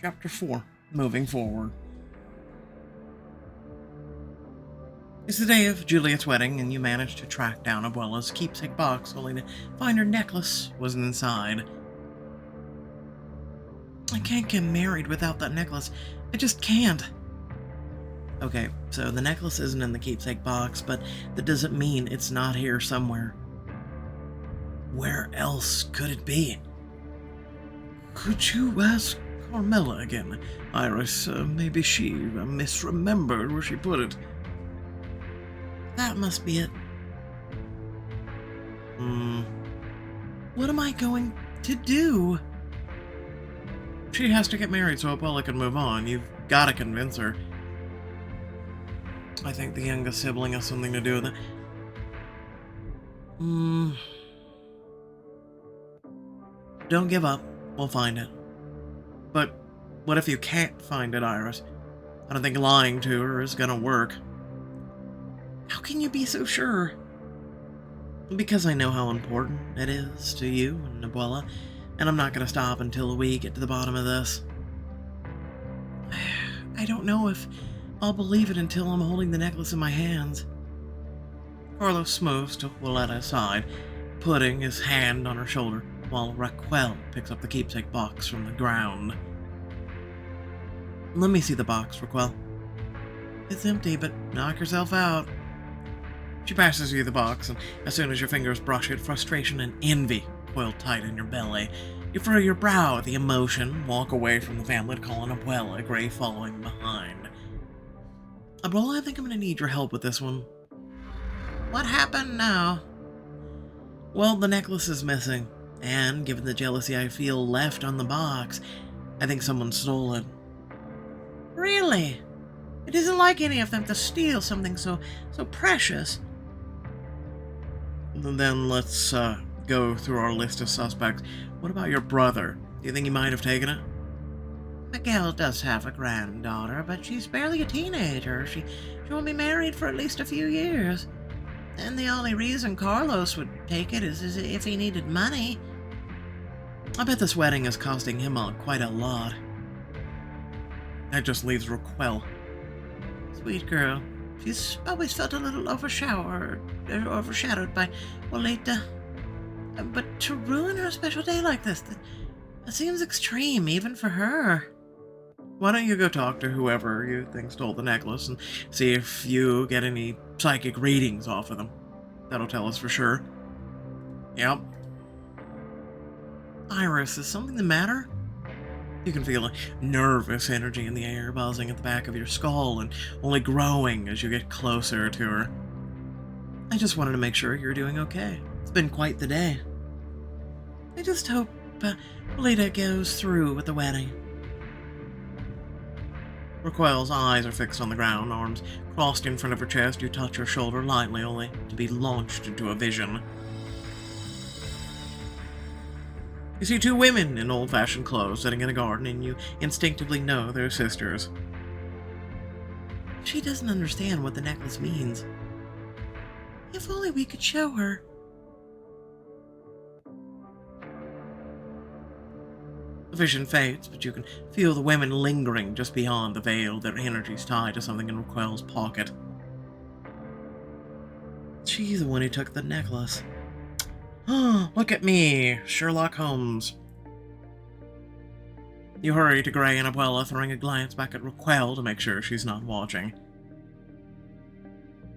Chapter 4. Moving Forward. It's the day of Juliet's wedding, and you manage to track down Abuela's keepsake box, only to find her necklace wasn't inside. I can't get married without that necklace. I just can't. Okay, so the necklace isn't in the keepsake box, but that doesn't mean it's not here somewhere. Where else could it be? Could you ask Carmela again, Iris? Maybe she misremembered where she put it. That must be it. What am I going to do? She has to get married so Abuela can move on. You've got to convince her. I think the youngest sibling has something to do with it. Don't give up. We'll find it. But what if you can't find it, Iris? I don't think lying to her is gonna work. How can you be so sure? Because I know how important it is to you and Abuela, and I'm not gonna stop until we get to the bottom of this. I don't know if I'll believe it until I'm holding the necklace in my hands. Carlos moves to Abuela's side, putting his hand on her shoulder, while Raquel picks up the keepsake box from the ground. Let me see the box, Raquel. It's empty, but knock yourself out. She passes you the box, and as soon as your fingers brush it, frustration and envy coil tight in your belly. You furrow your brow at the emotion, walk away from the family to call on Abuela, Gray following behind. Abuela, I think I'm going to need your help with this one. What happened now? Well, the necklace is missing, and given the jealousy I feel left on the box, I think someone stole it. Really? It isn't like any of them to steal something so precious. Then let's go through our list of suspects. What about your brother? Do you think he might have taken it? Miguel does have a granddaughter, but she's barely a teenager. She won't be married for at least a few years. And the only reason Carlos would take it is if he needed money. I bet this wedding is costing him quite a lot. That just leaves Raquel. Sweet girl. She's always felt a little overshadowed by Julieta. But to ruin her special day like this, that seems extreme, even for her. Why don't you go talk to whoever you think stole the necklace and see if you get any psychic readings off of them. That'll tell us for sure. Yep. Iris, is something the matter? You can feel a nervous energy in the air buzzing at the back of your skull and only growing as you get closer to her. I just wanted to make sure you're doing okay. It's been quite the day. I just hope Lita goes through with the wedding. Raquel's eyes are fixed on the ground, arms crossed in front of her chest. You touch her shoulder lightly, only to be launched into a vision. You see two women in old-fashioned clothes sitting in a garden, and you instinctively know they're sisters. She doesn't understand what the necklace means. If only we could show her. The vision fades, but you can feel the women lingering just beyond the veil, their energies tied to something in Raquel's pocket. She's the one who took the necklace. Oh, look at me, Sherlock Holmes. You hurry to Gray and Abuela, throwing a glance back at Raquel to make sure she's not watching.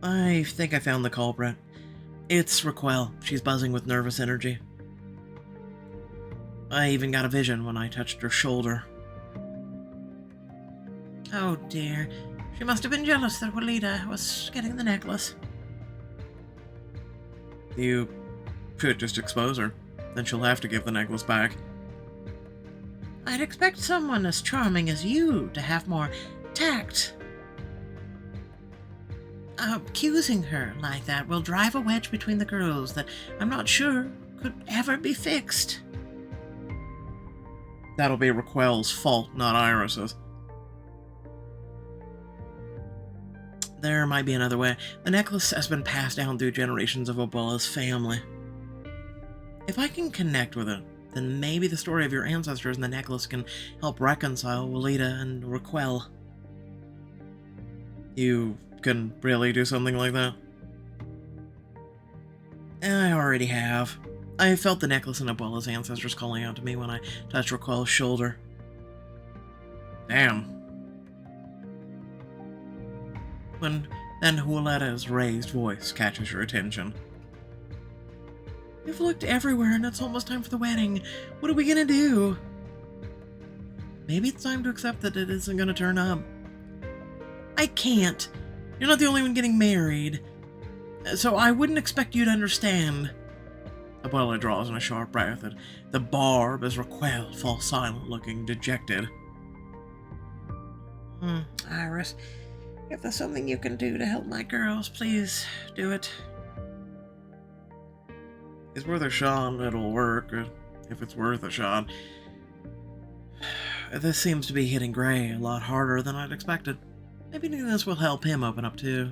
I think I found the culprit. It's Raquel. She's buzzing with nervous energy. I even got a vision when I touched her shoulder. Oh dear. She must have been jealous that Julieta was getting the necklace. You should just expose her. Then she'll have to give the necklace back. I'd expect someone as charming as you to have more tact. Accusing her like that will drive a wedge between the girls that I'm not sure could ever be fixed. That'll be Raquel's fault, not Iris's. There might be another way. The necklace has been passed down through generations of Abuela's family. If I can connect with it, then maybe the story of your ancestors and the necklace can help reconcile Walida and Raquel. You can really do something like that? I already have. I felt the necklace and Abuela's ancestors calling out to me when I touched Raquel's shoulder. Damn. Then Julieta's raised voice catches your attention. We've looked everywhere and it's almost time for the wedding. What are we gonna do? Maybe it's time to accept that it isn't gonna turn up. I can't. You're not the only one getting married. So I wouldn't expect you to understand. Abuela draws in a sharp breath at the barb as Raquel falls silent, looking dejected. Iris, if there's something you can do to help my girls, please do it. It's worth a shot, it'll work, if it's worth a shot. This seems to be hitting Gray a lot harder than I'd expected. Maybe this will help him open up too.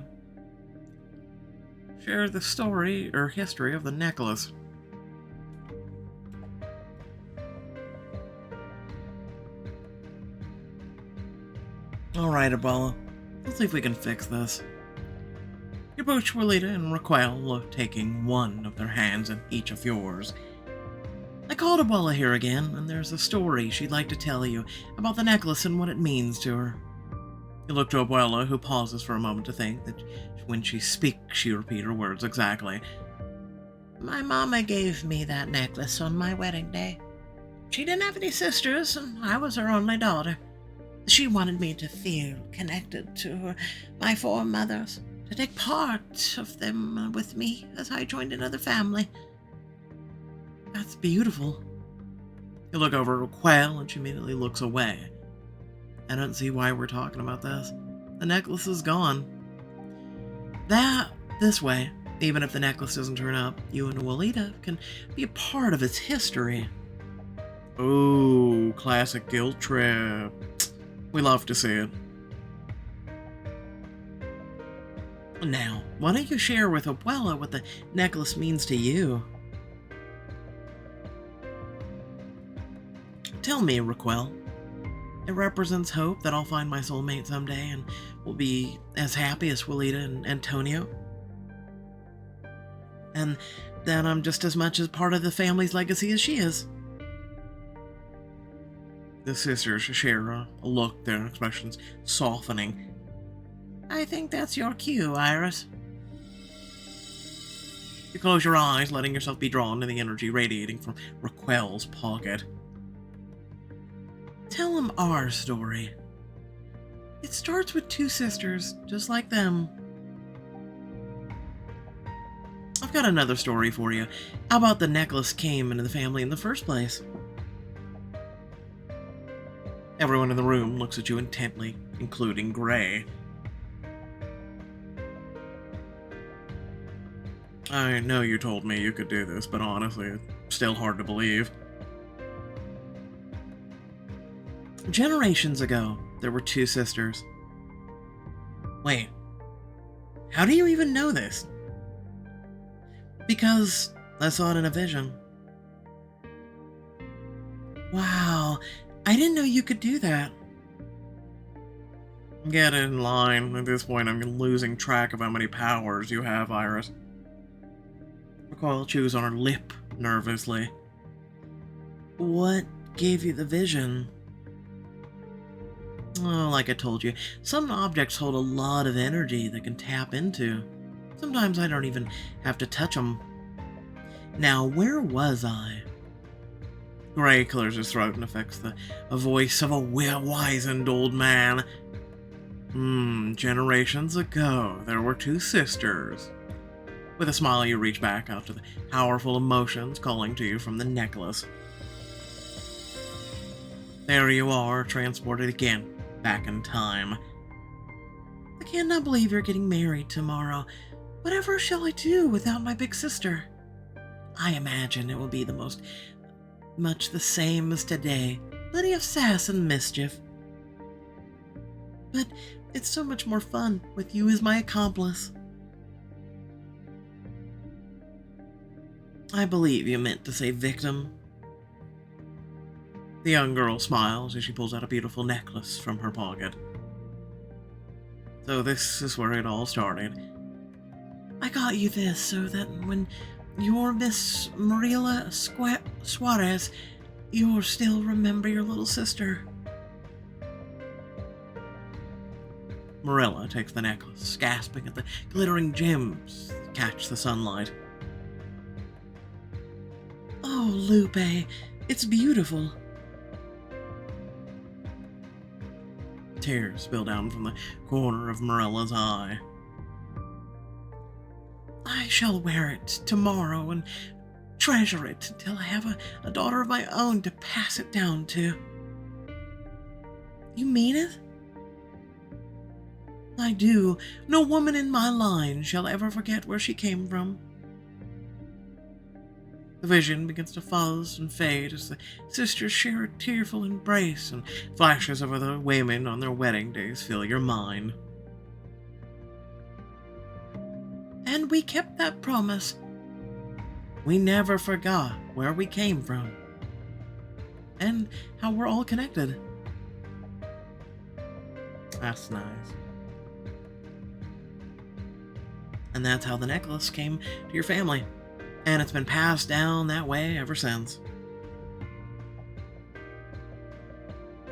Share the story or history of the necklace. Alright, Abuela. Let's see if we can fix this. You approach Walida and Raquel, taking one of their hands in each of yours. I called Abuela here again, and there's a story she'd like to tell you about the necklace and what it means to her. You look to Abuela, who pauses for a moment to think that when she speaks, she repeats her words exactly. My mama gave me that necklace on my wedding day. She didn't have any sisters, and I was her only daughter. She wanted me to feel connected to my foremothers, to take part of them with me as I joined another family. That's beautiful. You look over at Raquel, and she immediately looks away. I don't see why we're talking about this. The necklace is gone. This way, even if the necklace doesn't turn up, you and Walida can be a part of its history. Ooh, classic guilt trip. We love to see it. Now, why don't you share with Abuela what the necklace means to you? Tell me, Raquel. It represents hope that I'll find my soulmate someday and will be as happy as Walida and Antonio. And that I'm just as much as part of the family's legacy as she is. The sisters share a look, their expressions softening. I think that's your cue, Iris. You close your eyes, letting yourself be drawn to the energy radiating from Raquel's pocket. Tell them our story. It starts with two sisters, just like them. I've got another story for you. How about the necklace came into the family in the first place? Everyone in the room looks at you intently, including Gray. I know you told me you could do this, but honestly, it's still hard to believe. Generations ago, there were two sisters. Wait, how do you even know this? Because I saw it in a vision. Wow, I didn't know you could do that. Get in line. At this point, I'm losing track of how many powers you have, Iris. Raquel chews on her lip nervously. What gave you the vision? Oh, like I told you, some objects hold a lot of energy that can tap into. Sometimes I don't even have to touch them. Now, where was I? Gray clears his throat and affects a voice of a wizened old man. Generations ago, there were two sisters. With a smile, you reach back out to the powerful emotions calling to you from the necklace. There you are, transported again, back in time. I cannot believe you're getting married tomorrow. Whatever shall I do without my big sister? I imagine it will be much the same as today. Plenty of sass and mischief. But it's so much more fun with you as my accomplice. I believe you meant to say victim. The young girl smiles as she pulls out a beautiful necklace from her pocket. So this is where it all started. I got you this so that when you're Miss Marilla Suarez, you'll still remember your little sister. Marilla takes the necklace, gasping at the glittering gems that catch the sunlight. Oh, Lupe, it's beautiful. Tears spill down from the corner of Marilla's eye. I shall wear it tomorrow and treasure it until I have a daughter of my own to pass it down to. You mean it? I do. No woman in my line shall ever forget where she came from. The vision begins to fuzz and fade as the sisters share a tearful embrace, and flashes of other women on their wedding days fill your mind. And we kept that promise. We never forgot where we came from. And how we're all connected. That's nice. And that's how the necklace came to your family. And it's been passed down that way ever since.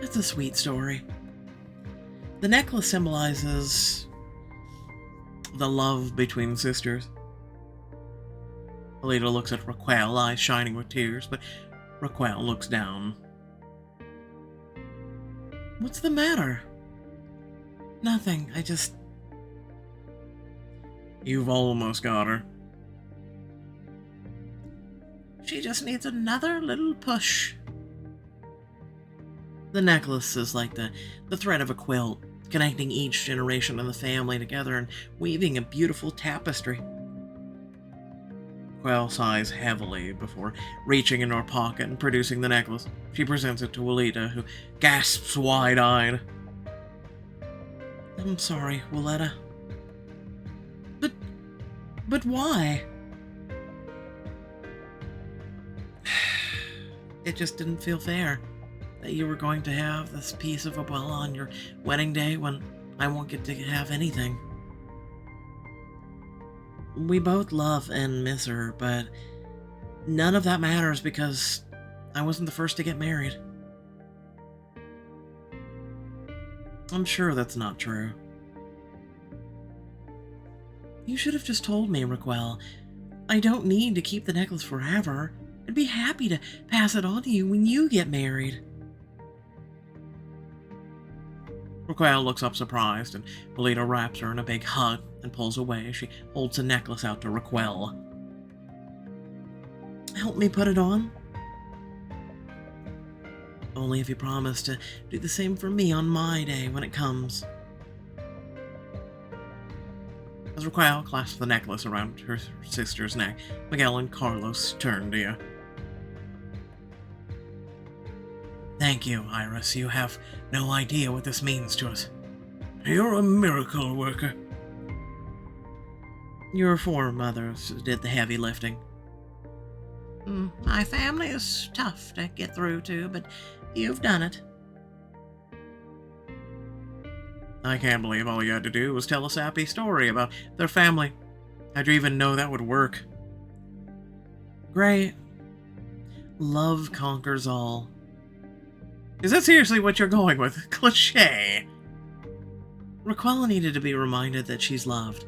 It's a sweet story. The necklace symbolizes the love between sisters. Alita looks at Raquel, eyes shining with tears, but Raquel looks down. What's the matter? Nothing, You've almost got her. She just needs another little push. The necklace is like the thread of a quilt, connecting each generation of the family together and weaving a beautiful tapestry. Raquel sighs heavily before reaching into her pocket and producing the necklace. She presents it to Alita, who gasps wide-eyed. I'm sorry, Willetta. But why? It just didn't feel fair that you were going to have this piece of Abuela on your wedding day when I won't get to have anything. We both love and miss her, but none of that matters because I wasn't the first to get married. I'm sure that's not true. You should have just told me, Raquel. I don't need to keep the necklace forever. I'd be happy to pass it on to you when you get married. Raquel looks up surprised, and Polito wraps her in a big hug and pulls away as she holds the necklace out to Raquel. Help me put it on? Only if you promise to do the same for me on my day when it comes. As Raquel clasps the necklace around her sister's neck, Miguel and Carlos turn to you. Thank you, Iris. You have no idea what this means to us. You're a miracle worker. Your foremothers did the heavy lifting. My family is tough to get through to, but you've done it. I can't believe all you had to do was tell a sappy story about their family. How'd you even know that would work? Great. Love conquers all. Is that seriously what you're going with? Cliché. Raquel needed to be reminded that she's loved,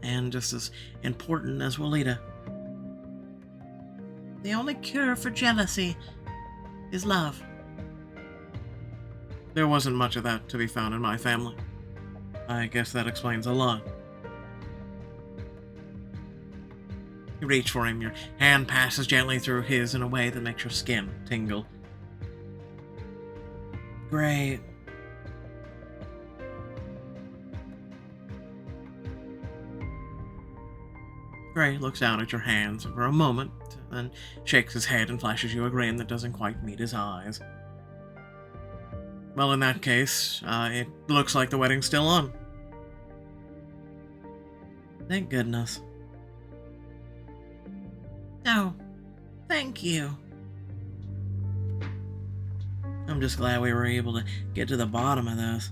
and just as important as Walida. The only cure for jealousy is love. There wasn't much of that to be found in my family. I guess that explains a lot. You reach for him, your hand passes gently through his in a way that makes your skin tingle. Great. Gray looks down at your hands for a moment, then shakes his head and flashes you a grin that doesn't quite meet his eyes. Well, in that case, it looks like the wedding's still on. Thank goodness. Oh, thank you. I'm just glad we were able to get to the bottom of this.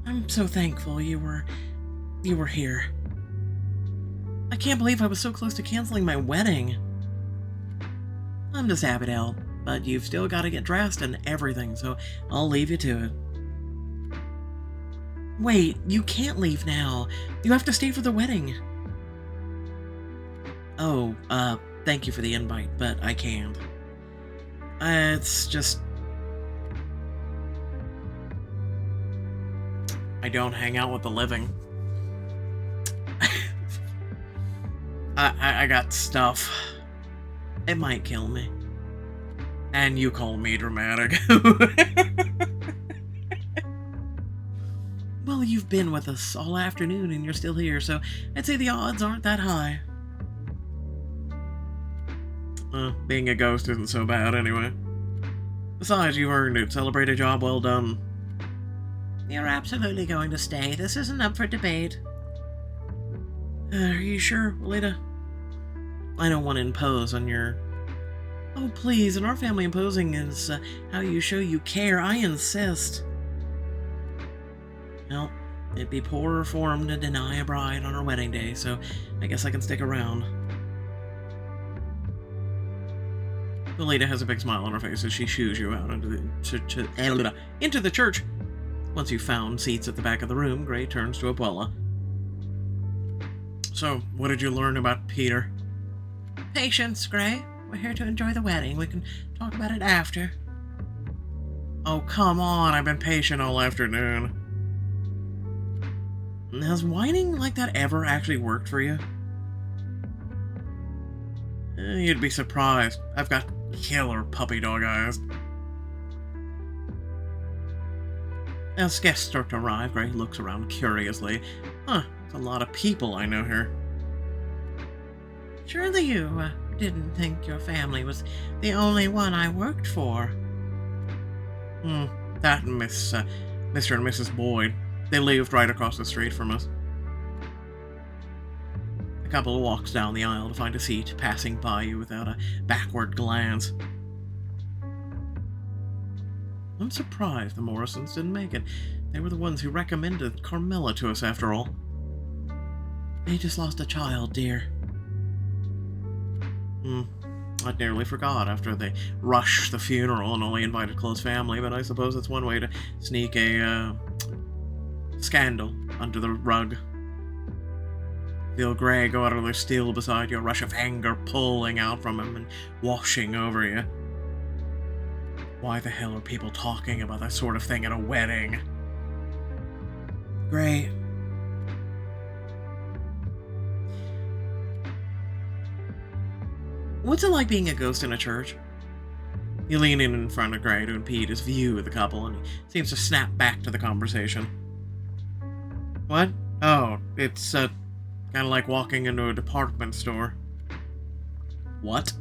I'm so thankful you were here. I can't believe I was so close to canceling my wedding. I'm just happy to help, but you've still got to get dressed and everything, so I'll leave you to it. Wait, you can't leave now. You have to stay for the wedding. Oh, thank you for the invite, but I can't. It's just... I don't hang out with the living. I got stuff. It might kill me. And you call me dramatic. Well, you've been with us all afternoon and you're still here, so I'd say the odds aren't that high. Being a ghost isn't so bad anyway. Besides, you've earned it. Celebrate a job well done. You're absolutely going to stay. This isn't up for debate. Are you sure, Abuela? I don't want to impose on your... Oh, please, in our family, imposing is how you show you care. I insist. Well, it'd be poor form to deny a bride on her wedding day, so I guess I can stick around. Abuela has a big smile on her face as she shoos you out into the church. Once you've found seats at the back of the room, Gray turns to Abuela. So, what did you learn about Peter? Patience, Gray. We're here to enjoy the wedding. We can talk about it after. Oh, come on. I've been patient all afternoon. Has whining like that ever actually worked for you? You'd be surprised. I've got killer puppy dog eyes. As guests start to arrive, Gray looks around curiously. Huh, there's a lot of people I know here. Surely you didn't think your family was the only one I worked for. That and Mr. and Mrs. Boyd. They lived right across the street from us. The couple walks down the aisle to find a seat, passing by you without a backward glance. I'm surprised the Morrisons didn't make it. They were the ones who recommended Carmilla to us, after all. They just lost a child, dear. I'd nearly forgot after they rushed the funeral and only invited close family, but I suppose that's one way to sneak a, scandal under the rug. Feel Gray go out of their still beside you, a rush of anger pulling out from him and washing over you. Why the hell are people talking about that sort of thing at a wedding? Gray. What's it like being a ghost in a church? You lean in front of Gray to impede his view of the couple, and he seems to snap back to the conversation. What? Oh, it's, kind of like walking into a department store. What?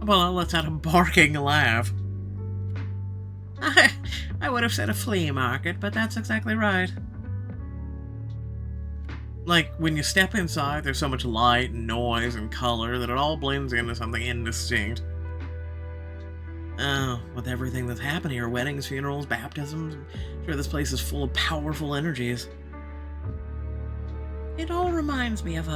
Well, let's have a barking laugh. I would have said a flea market, but that's exactly right. Like, when you step inside, there's so much light and noise and color that it all blends into something indistinct. Oh, with everything that's happened here, weddings, funerals, baptisms, I'm sure this place is full of powerful energies. It all reminds me of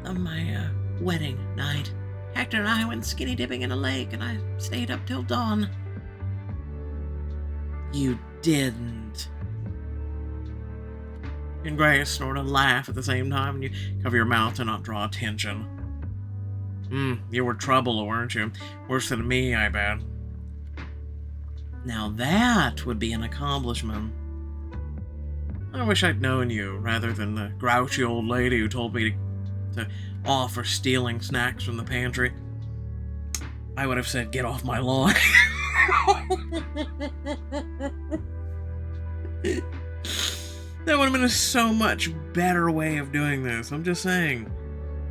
my wedding night. Hector and I went skinny dipping in a lake, and I stayed up till dawn. You didn't. And Gray snort a laugh at the same time, and you cover your mouth to not draw attention. You were trouble, weren't you? Worse than me, I bet. Now that would be an accomplishment. I wish I'd known you, rather than the grouchy old lady who told me to offer stealing snacks from the pantry. I would have said, get off my lawn. That would have been a so much better way of doing this. I'm just saying.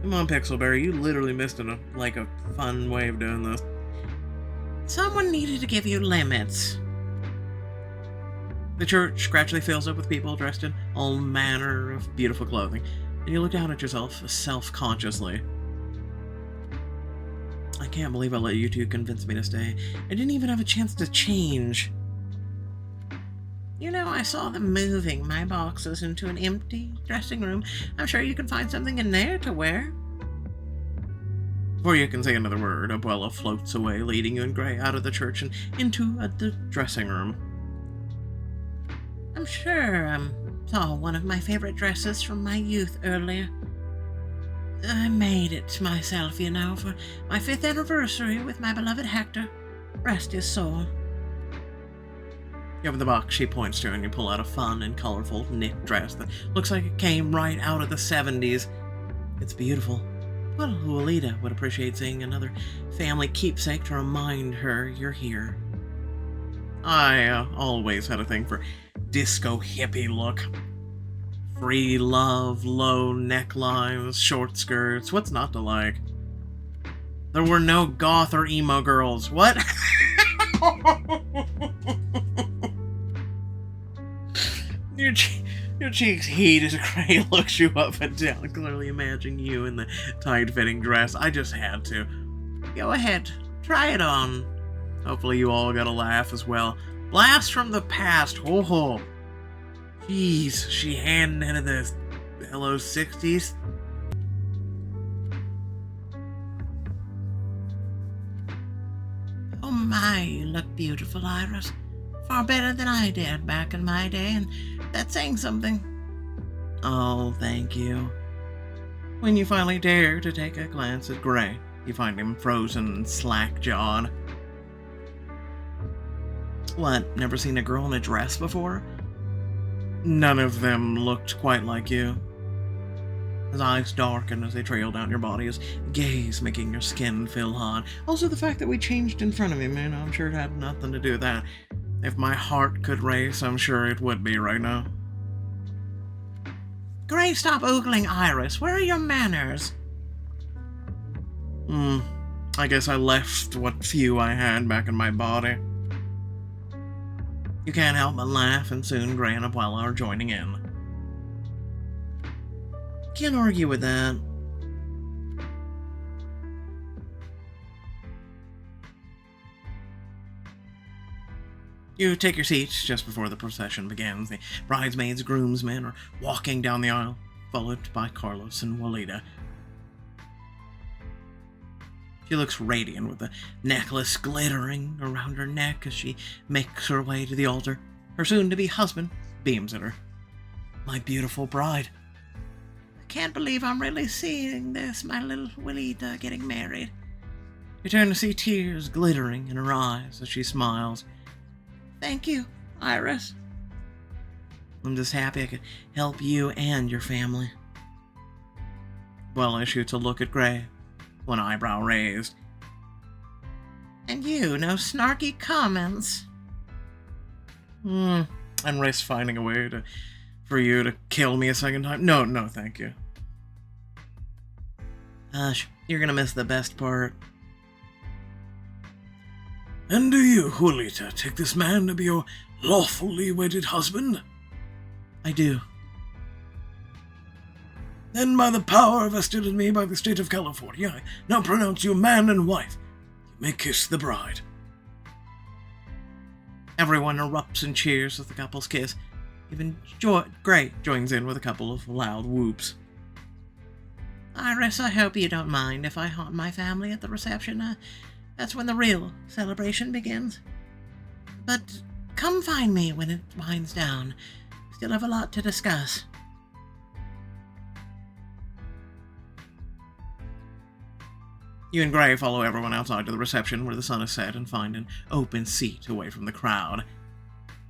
Come on, Pixelberry, you literally missed a fun way of doing this. Someone needed to give you limits. The church gradually fills up with people dressed in all manner of beautiful clothing, and you look down at yourself self-consciously. can't believe I let you two convince me to stay. I didn't even have a chance to change. I saw them moving my boxes into an empty dressing room. I'm sure you can find something in there to wear. Before you can say another word, Abuela floats away, leading you and Gray out of the church and into the dressing room. I'm sure I saw one of my favorite dresses from my youth earlier. I made it myself, for my 5th anniversary with my beloved Hector. Rest his soul. You open the box she points to, and you pull out a fun and colorful knit dress that looks like it came right out of the 70s. It's beautiful. Well, Abuela would appreciate seeing another family keepsake to remind her you're here. I always had a thing for disco hippie look. Free love, low necklines, short skirts. What's not to like? There were no goth or emo girls. What? Your cheeks heat as Gray looks you up and down, clearly imagining you in the tight-fitting dress. I just had to. Go ahead, try it on. Hopefully you all got a laugh as well. Blast from the past, ho ho. Jeez, she handed into the hello 60s. Oh my, you look beautiful, Iris. Far better than I did back in my day, and that's saying something. Oh, thank you. When you finally dare to take a glance at Gray, you find him frozen and slack-jawed. What, never seen a girl in a dress before? None of them looked quite like you. His eyes darken as they trail down your body, his gaze making your skin feel hot. Also, the fact that we changed in front of him, I'm sure it had nothing to do with that. If my heart could race, I'm sure it would be right now. Gray, stop oogling Iris. Where are your manners? I guess I left what few I had back in my body. You can't help but laugh, and soon Gray and Abuela are joining in. Can't argue with that. You take your seats just before the procession begins. The bridesmaids, groomsmen are walking down the aisle, followed by Carlos and Abuela. She looks radiant with the necklace glittering around her neck as she makes her way to the altar. Her soon-to-be husband beams at her. My beautiful bride. I can't believe I'm really seeing this, my little Abuelita getting married. You turn to see tears glittering in her eyes as she smiles. Thank you, Iris. I'm just happy I could help you and your family. Abuela shoots a look at Gray, one eyebrow raised. And you, no snarky comments. And risk finding a way for you to kill me a second time? No, thank you. Hush, you're gonna miss the best part. And do you, Abuelita, take this man to be your lawfully wedded husband? I do. Then by the power vested in me by the state of California, I now pronounce you man and wife. You may kiss the bride. Everyone erupts in cheers as the couples kiss. Even Gray joins in with a couple of loud whoops. Iris, I hope you don't mind if I haunt my family at the reception. That's when the real celebration begins. But come find me when it winds down. We still have a lot to discuss. You and Gray follow everyone outside to the reception where the sun is set and find an open seat away from the crowd.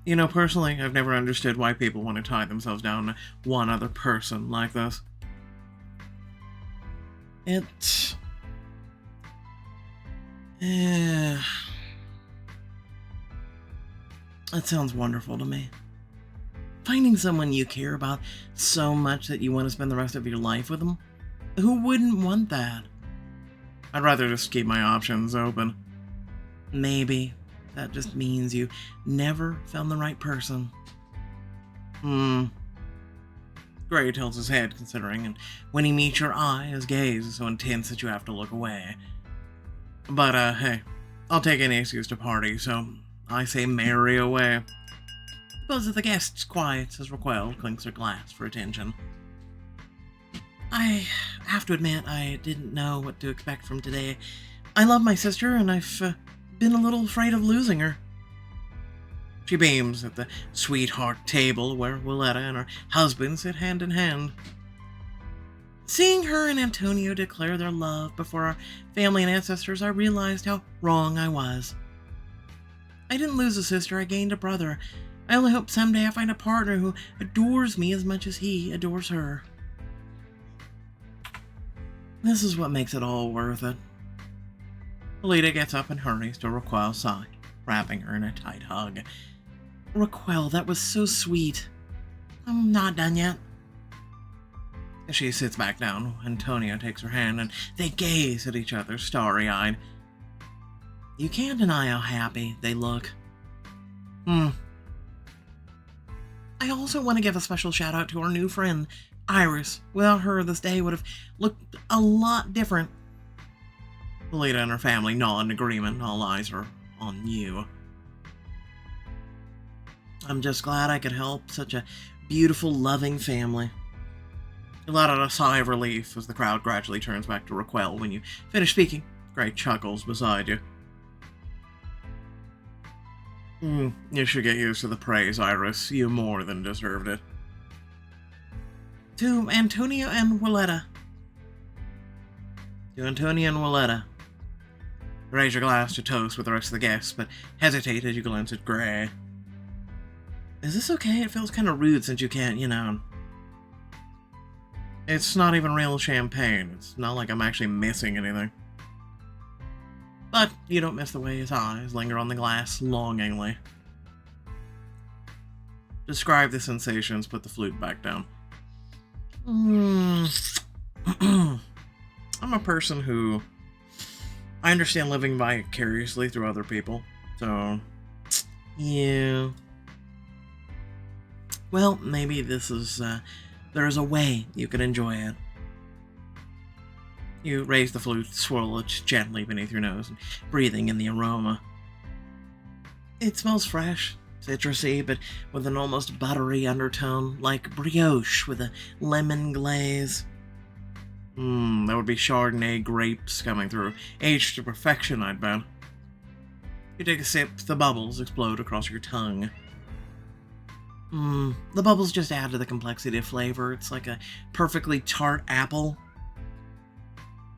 Personally, I've never understood why people want to tie themselves down to one other person like this. That sounds wonderful to me. Finding someone you care about so much that you want to spend the rest of your life with them? Who wouldn't want that? I'd rather just keep my options open. Maybe that just means you never found the right person. Gray tilts his head, considering, and when he meets your eye, his gaze is so intense that you have to look away. But, hey, I'll take any excuse to party, so I say marry away. Suppose if the guests quiets as Raquel clinks her glass for attention. I have to admit, I didn't know what to expect from today. I love my sister, and I've been a little afraid of losing her. She beams at the sweetheart table where Willetta and her husband sit hand in hand. Seeing her and Antonio declare their love before our family and ancestors, I realized how wrong I was. I didn't lose a sister, I gained a brother. I only hope someday I find a partner who adores me as much as he adores her. This is what makes it all worth it. Lolita gets up and hurries to Raquel's side, wrapping her in a tight hug. Raquel, that was so sweet. I'm not done yet. As she sits back down, Antonio takes her hand and they gaze at each other starry-eyed. You can't deny how happy they look. I also want to give a special shout out to our new friend, Iris. Without her, this day would have looked a lot different. Lolita and her family nod in agreement. All eyes are on you. I'm just glad I could help such a beautiful, loving family. You let out a sigh of relief as the crowd gradually turns back to Raquel when you finish speaking. Gray chuckles beside you. You should get used to the praise, Iris. You more than deserved it. To Antonio and Willetta. To Antonio and Willetta. Raise your glass to toast with the rest of the guests, but hesitate as you glance at Gray. Is this okay? It feels kind of rude since you can't, It's not even real champagne. It's not like I'm actually missing anything. But you don't miss the way his eyes linger on the glass longingly. Describe the sensations, put the flute back down. I'm a person who... I understand living vicariously through other people. So... yeah... Well, maybe this is, there is a way you can enjoy it. You raise the flute, swirl it gently beneath your nose, and breathing in the aroma. It smells fresh, citrusy, but with an almost buttery undertone, like brioche with a lemon glaze. That would be Chardonnay grapes coming through, aged to perfection, I'd bet. You take a sip, the bubbles explode across your tongue. The bubbles just add to the complexity of flavor. It's like a perfectly tart apple.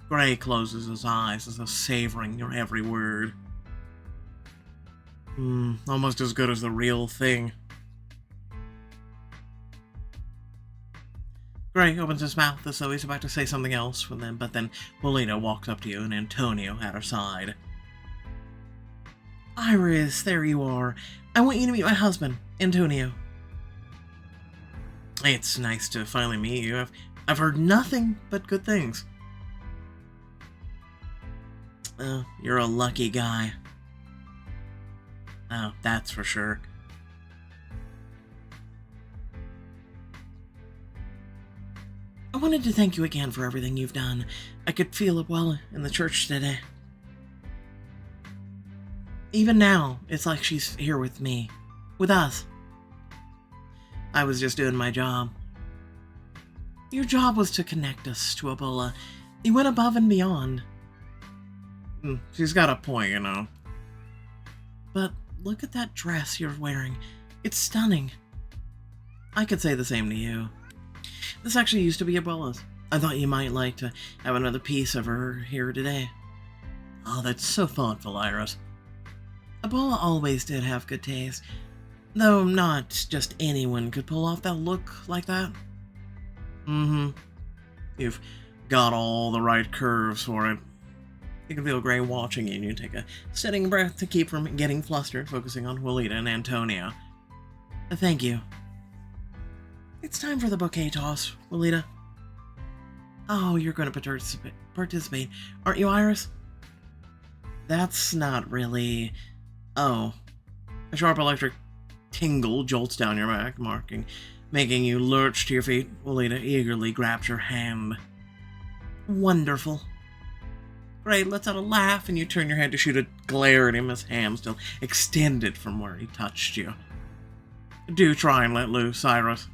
Gray closes his eyes as though savoring your every word. Almost as good as the real thing. Gray opens his mouth as though he's about to say something else, but then Polina walks up to you and Antonio at her side. Iris, there you are. I want you to meet my husband, Antonio. It's nice to finally meet you. I've heard nothing but good things. You're a lucky guy. Oh, that's for sure. I wanted to thank you again for everything you've done. I could feel Abuela in the church today. Even now, it's like she's here with me. With us. I was just doing my job. Your job was to connect us to Abuela. You went above and beyond. She's got a point, But look at that dress you're wearing. It's stunning. I could say the same to you. This actually used to be Abuela's. I thought you might like to have another piece of her here today. Oh, that's so thoughtful, Iris. Abuela always did have good taste. Though not just anyone could pull off that look like that. You've got all the right curves for it. You can feel Gray watching you, and you take a steadying breath to keep from getting flustered, focusing on Willita and Antonio. Thank you. It's time for the bouquet toss, Willita. Oh, you're going to participate, aren't you, Iris? That's not really... Oh. A sharp electric tingle jolts down your back, making you lurch to your feet. Willita eagerly grabs your hand. Wonderful. Gray lets out a laugh, and you turn your head to shoot a glare at him, his hand still extended from where he touched you. Do try and let loose, Cyrus.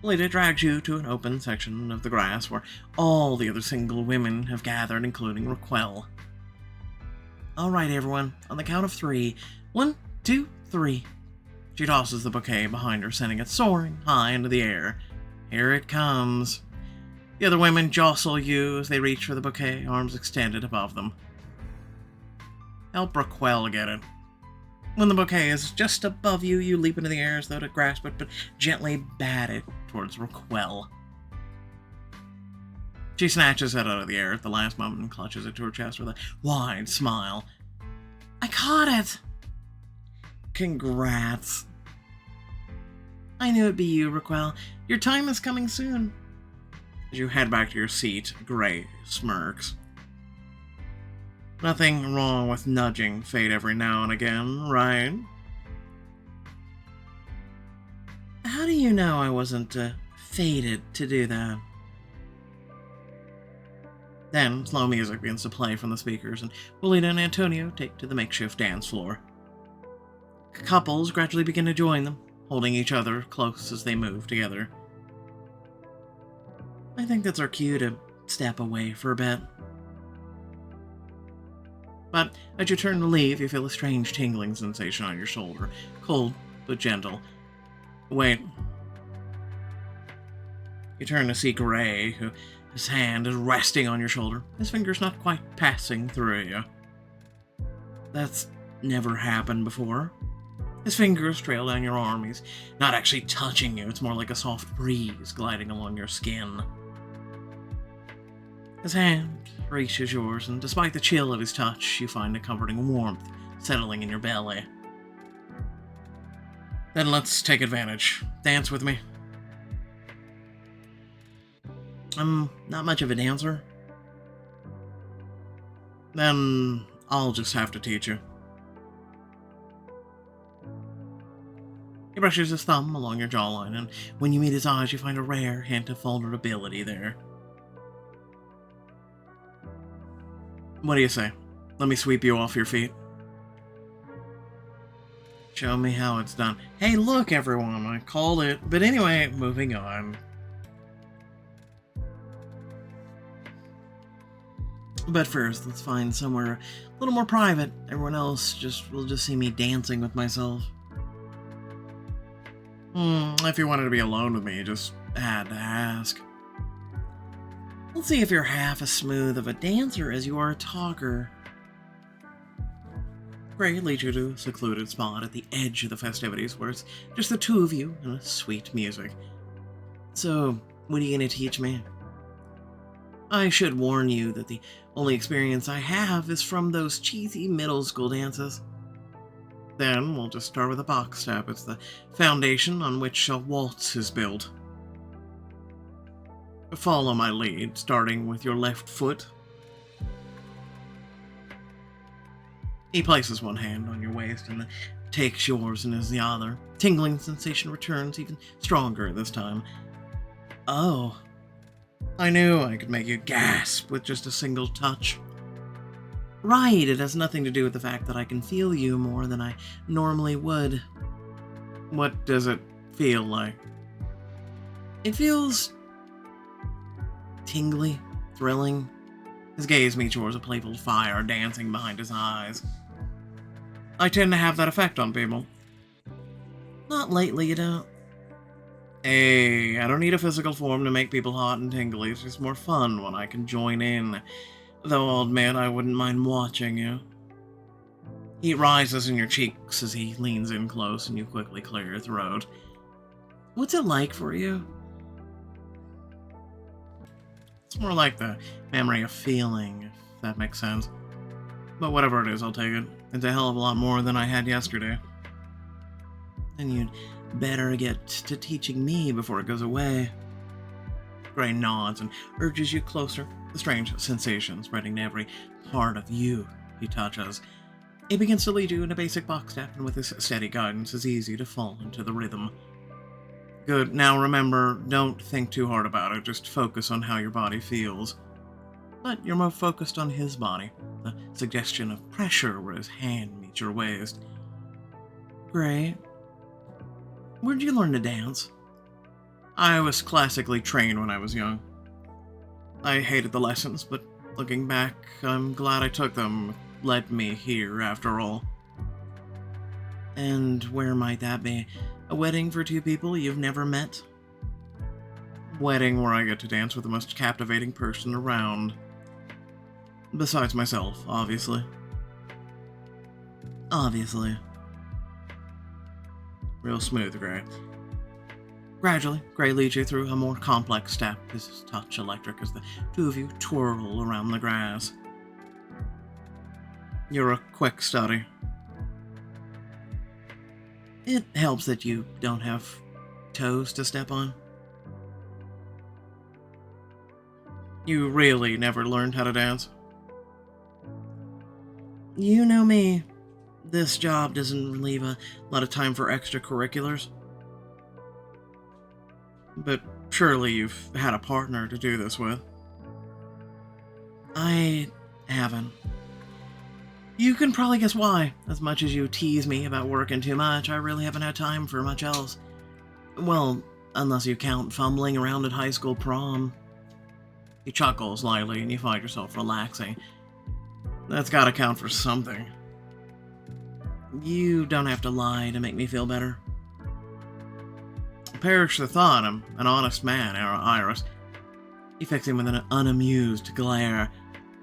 Lita drags you to an open section of the grass where all the other single women have gathered, including Raquel. All right, everyone, on the count of 3. 1, 2, 3. She tosses the bouquet behind her, sending it soaring high into the air. Here it comes. The other women jostle you as they reach for the bouquet, arms extended above them. Help Raquel get it. When the bouquet is just above you, you leap into the air as though to grasp it, but gently bat it towards Raquel. She snatches it out of the air at the last moment and clutches it to her chest with a wide smile. I caught it! Congrats. I knew it'd be you, Raquel. Your time is coming soon. As you head back to your seat, Gray smirks. Nothing wrong with nudging fate every now and again, right? How do you know I wasn't fated to do that? Then, slow music begins to play from the speakers, and Willita and Antonio take to the makeshift dance floor. Couples gradually begin to join them, holding each other close as they move together. I think that's our cue to step away for a bit. But as you turn to leave, you feel a strange tingling sensation on your shoulder, cold but gentle. Wait. You turn to see Gray, who his hand is resting on your shoulder, his fingers not quite passing through you. That's never happened before. His fingers trail down your arm. He's not actually touching you, it's more like a soft breeze gliding along your skin. His hand reaches yours, and despite the chill of his touch, you find a comforting warmth settling in your belly. Then let's take advantage. Dance with me. I'm not much of a dancer. Then I'll just have to teach you. He brushes his thumb along your jawline, and when you meet his eyes, you find a rare hint of vulnerability there. What do you say? Let me sweep you off your feet. Show me how it's done. Hey, look, everyone, I called it. But anyway, moving on. But first, let's find somewhere a little more private. Everyone else will just see me dancing with myself. If you wanted to be alone with me, you just had to ask. Let's see if you're half as smooth of a dancer as you are a talker. Gray leads you to a secluded spot at the edge of the festivities where it's just the two of you and sweet music. So, what are you going to teach me? I should warn you that the only experience I have is from those cheesy middle school dances. Then we'll just start with a box step. It's the foundation on which a waltz is built. Follow my lead, starting with your left foot. He places one hand on your waist and then takes yours in his the other. Tingling sensation returns, even stronger this time. Oh, I knew I could make you gasp with just a single touch. Right, it has nothing to do with the fact that I can feel you more than I normally would. What does it feel like? It feels tingly, thrilling. His gaze meets yours, a playful fire dancing behind his eyes. I tend to have that effect on people. Not lately, you don't. Hey, I don't need a physical form to make people hot and tingly. It's just more fun when I can join in. Though I'll admit I wouldn't mind watching you. Heat rises in your cheeks as he leans in close and you quickly clear your throat. What's it like for you? It's more like the memory of feeling, if that makes sense. But whatever it is, I'll take it. It's a hell of a lot more than I had yesterday. And you'd better get to teaching me before it goes away. Gray nods and urges you closer, the strange sensation spreading to every part of you he touches. He begins to lead you in a basic box step, and with his steady guidance, it's easy to fall into the rhythm. Good. Now remember, don't think too hard about it. Just focus on how your body feels. but you're more focused on his body, the suggestion of pressure where his hand meets your waist. Great. Where'd you learn to dance? I was classically trained when I was young. I hated the lessons, but looking back, I'm glad I took them. Led me here, after all. And where might that be? A wedding for two people you've never met? Wedding where I get to dance with the most captivating person around. Besides myself, obviously. Obviously. Real smooth, Gray. Gradually, Gray leads you through a more complex step, his touch electric as the two of you twirl around the grass. You're a quick study. It helps that you don't have toes to step on. You really never learned how to dance? You know me. This job doesn't leave a lot of time for extracurriculars. But surely you've had a partner to do this with. I haven't. You can probably guess why. As much as you tease me about working too much, I really haven't had time for much else. Well, unless you count fumbling around at high school prom. You chuckle slightly and you find yourself relaxing. That's gotta count for something. You don't have to lie to make me feel better. Perish the thought, I'm an honest man, Iris. You fix him with an unamused glare.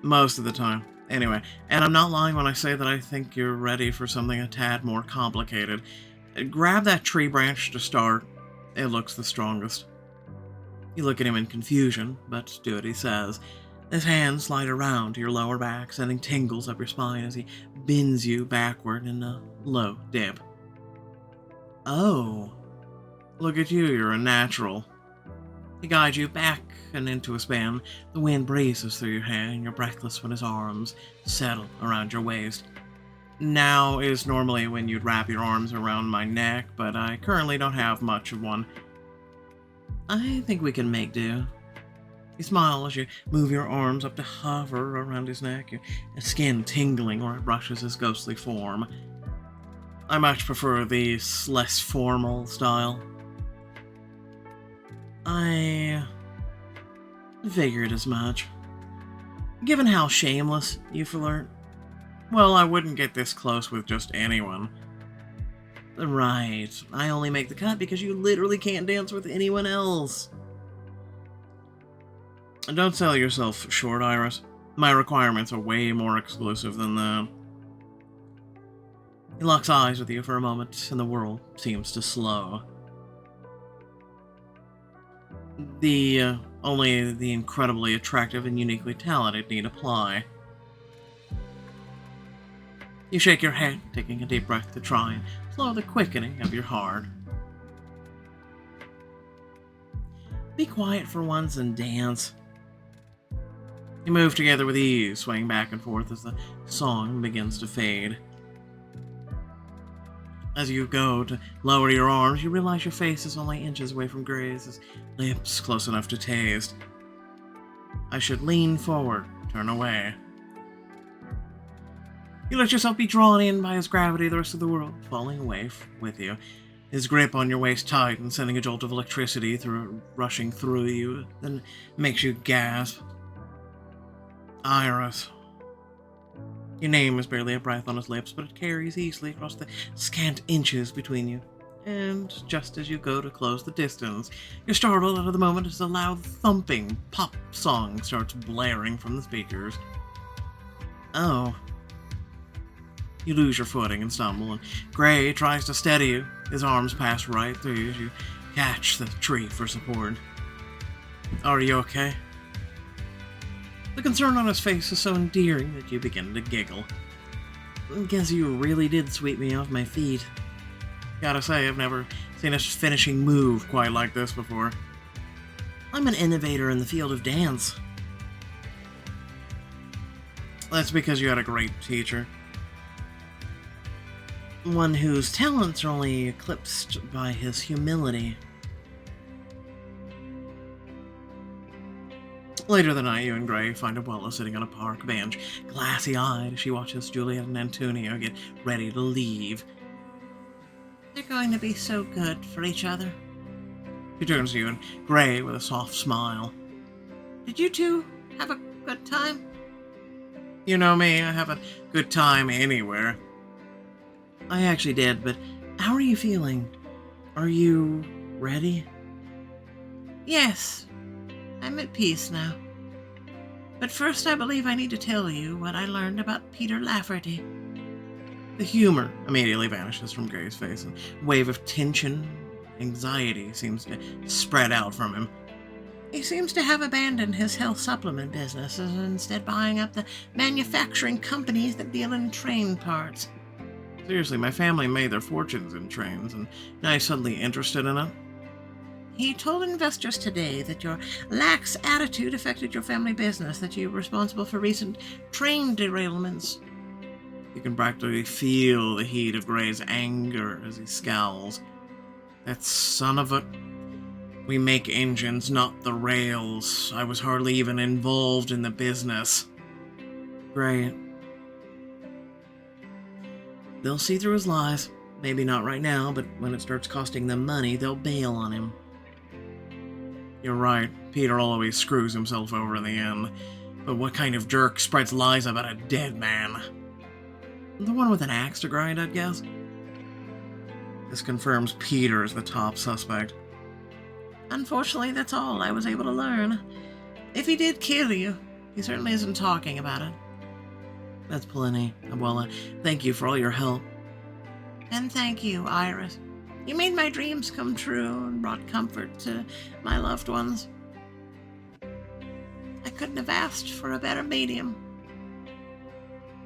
Most of the time. Anyway, and I'm not lying when I say that I think you're ready for something a tad more complicated. Grab that tree branch to start. It looks the strongest. You look at him in confusion, but do what he says. His hands slide around to your lower back, sending tingles up your spine as he bends you backward in a low dip. Oh. Look at you, you're a natural. He guides you back and into a span. The wind breezes through your hair, and you're breathless when his arms settle around your waist. Now is normally when you'd wrap your arms around my neck, but I currently don't have much of one. I think we can make do. You smile as you move your arms up to hover around his neck, your skin tingling where it brushes his ghostly form. I much prefer the less formal style. I figured as much. Given how shameless you flirt, well, I wouldn't get this close with just anyone. Right, I only make the cut because you literally can't dance with anyone else. Don't sell yourself short, Iris. My requirements are way more exclusive than that. He locks eyes with you for a moment, and the world seems to slow. Only the incredibly attractive and uniquely talented need apply. You shake your head, taking a deep breath to try and slow the quickening of your heart. Be quiet for once and dance. You move together with ease, swaying back and forth as the song begins to fade. As you go to lower your arms, you realize your face is only inches away from Gray's, his lips close enough to taste. I should lean forward, turn away. You let yourself be drawn in by his gravity, the rest of the world falling away with you. His grip on your waist tightens, sending a jolt of electricity rushing through you, then makes you gasp. Iris. Your name is barely a breath on his lips, but it carries easily across the scant inches between you. And just as you go to close the distance, you're startled out of the moment as a loud thumping pop song starts blaring from the speakers. Oh. You lose your footing and stumble, and Gray tries to steady you. His arms pass right through you as you catch the tree for support. Are you okay? The concern on his face is so endearing that you begin to giggle. Guess you really did sweep me off my feet. Gotta say, I've never seen a finishing move quite like this before. I'm an innovator in the field of dance. That's because you had a great teacher. One whose talents are only eclipsed by his humility. Later that night, you and Gray find Abuela sitting on a park bench, glassy-eyed as she watches Juliet and Antonio get ready to leave. They're going to be so good for each other. She turns to you and Gray with a soft smile. Did you two have a good time? You know me, I have a good time anywhere. I actually did, but how are you feeling? Are you ready? Yes, I'm at peace now. But first, I believe I need to tell you what I learned about Peter Lafferty. The humor immediately vanishes from Gray's face, and a wave of tension, anxiety seems to spread out from him. He seems to have abandoned his health supplement business and instead buying up the manufacturing companies that deal in train parts. Seriously, my family made their fortunes in trains, and now he's suddenly interested in it. He told investors today that your lax attitude affected your family business, that you were responsible for recent train derailments. You can practically feel the heat of Gray's anger as he scowls. That son of a... We make engines, not the rails. I was hardly even involved in the business. Gray. They'll see through his lies. Maybe not right now, but when it starts costing them money, they'll bail on him. You're right. Peter always screws himself over in the end. But what kind of jerk spreads lies about a dead man? The one with an axe to grind, I'd guess. This confirms Peter is the top suspect. Unfortunately, that's all I was able to learn. If he did kill you, he certainly isn't talking about it. That's plenty, Abuela. Thank you for all your help. And thank you, Iris. You made my dreams come true and brought comfort to my loved ones. I couldn't have asked for a better medium.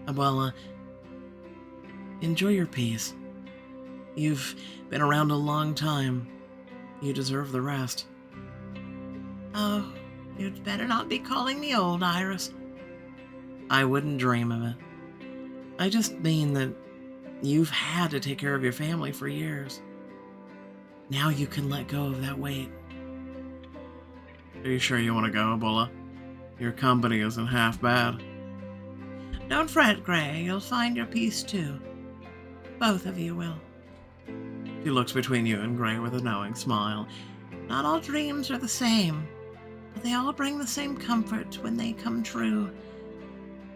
Abuela, enjoy your peace. You've been around a long time. You deserve the rest. Oh, you'd better not be calling me old, Iris. I wouldn't dream of it. I just mean that you've had to take care of your family for years. Now you can let go of that weight. Are you sure you want to go, Abuela? Your company isn't half bad. Don't fret, Gray. You'll find your peace too. Both of you will. She looks between you and Gray with a knowing smile. Not all dreams are the same, but they all bring the same comfort when they come true.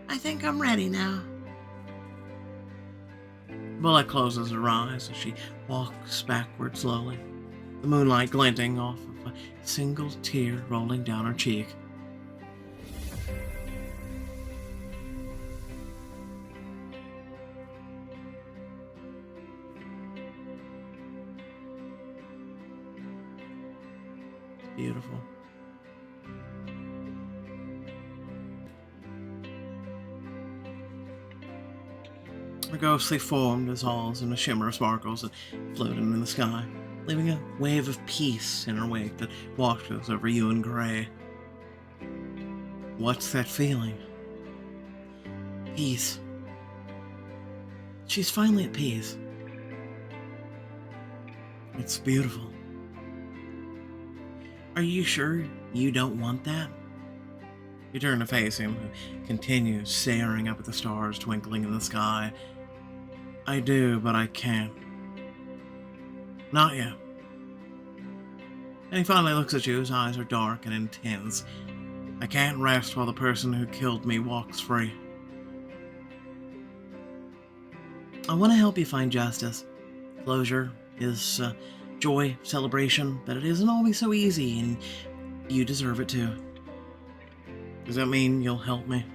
I think I'm ready now. Abuela closes her eyes as she walks backward slowly, the moonlight glinting off of a single tear rolling down her cheek. Beautiful. A ghostly form dissolves in a shimmer of sparkles that floated in the sky, leaving a wave of peace in her wake that washes over you and Gray. What's that feeling? Peace. She's finally at peace. It's beautiful. Are you sure you don't want that? You turn to face him, who continues staring up at the stars twinkling in the sky. I do, but I can't. Not yet. And he finally looks at you, his eyes are dark and intense. I can't rest while the person who killed me walks free. I want to help you find justice. Closure is joy, celebration, but it isn't always so easy, and you deserve it too. Does that mean you'll help me?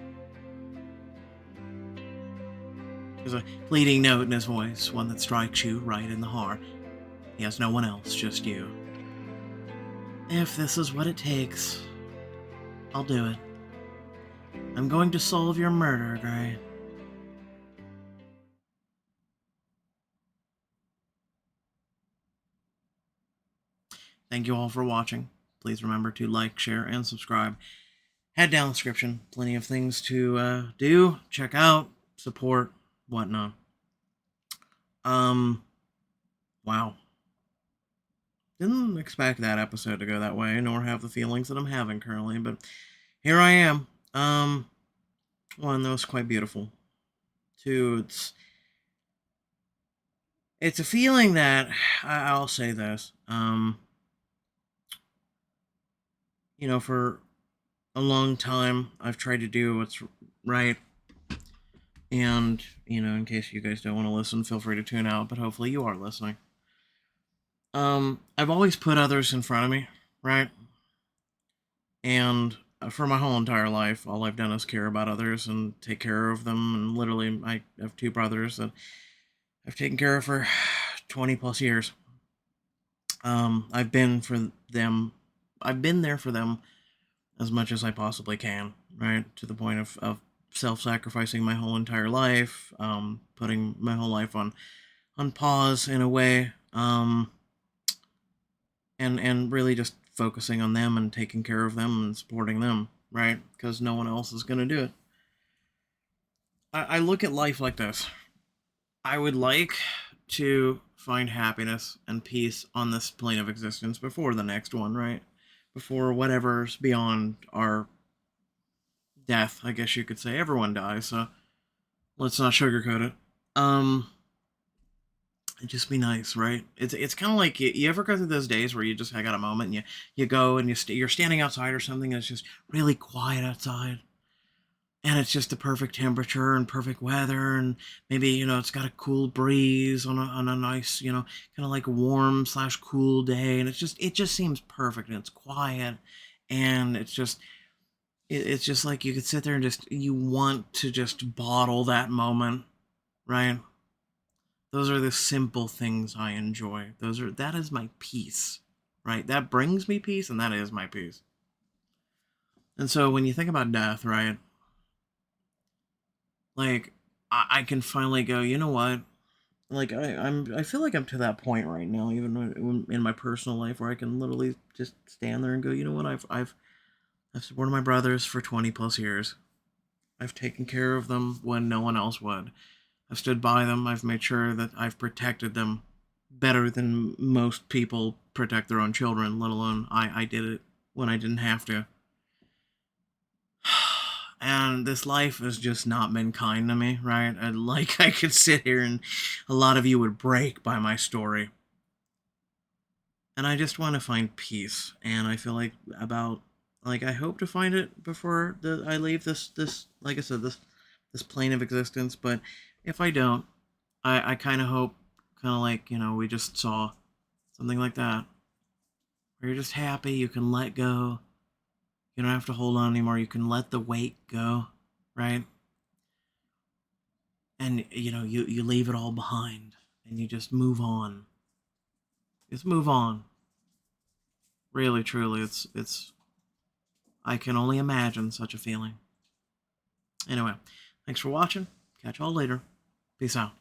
There's a pleading note in his voice, one that strikes you right in the heart. He has no one else, just you. If this is what it takes, I'll do it. I'm going to solve your murder, Gray. Thank you all for watching. Please remember to like, share, and subscribe. Head down the description. Plenty of things to do, check out, support, whatnot. Wow. Didn't expect that episode to go that way, nor have the feelings that I'm having currently, but here I am. One, that was quite beautiful. Two, it's a feeling that I'll say this. For a long time, I've tried to do what's right. And, in case you guys don't want to listen, feel free to tune out, but hopefully you are listening. I've always put others in front of me, right? And for my whole entire life, all I've done is care about others and take care of them. And literally, I have two brothers that I've taken care of for 20 plus years. I've been for them. I've been there for them as much as I possibly can, right? To the point of self-sacrificing my whole entire life, putting my whole life on pause in a way, and really just focusing on them and taking care of them and supporting them, right? Because no one else is gonna do it. I look at life like this. I would like to find happiness and peace on this plane of existence before the next one, right? Before whatever's beyond our death, I guess you could say. Everyone dies, so let's not sugarcoat it. It'd just be nice, right? It's kind of like you ever go through those days where you just got a moment and you go and you're standing outside or something and it's just really quiet outside and it's just the perfect temperature and perfect weather and maybe it's got a cool breeze on a nice kind of like warm slash cool day and it just seems perfect and it's quiet and it's just like you could sit there and just you want to just bottle that moment, right? Those are the simple things I enjoy. That is my peace, right? That brings me peace, and that is my peace. And so when you think about death, right? Like I can finally go. You know what? Like I feel like I'm to that point right now, even in my personal life, where I can literally just stand there and go. You know what? I've supported my brothers for 20 plus years. I've taken care of them when no one else would. I've stood by them. I've made sure that I've protected them better than most people protect their own children, let alone I did it when I didn't have to. And this life has just not been kind to me, right? And like I could sit here and a lot of you would break by my story. And I just want to find peace. And I feel like I hope to find it before I leave this like I said this plane of existence. But if I don't, I kind of hope, kind of like we just saw something like that, where you're just happy, you can let go, you don't have to hold on anymore, you can let the weight go, right? And you leave it all behind and you just move on. Just move on. Really, truly, it's I can only imagine such a feeling. Anyway, thanks for watching. Catch y'all later. Peace out.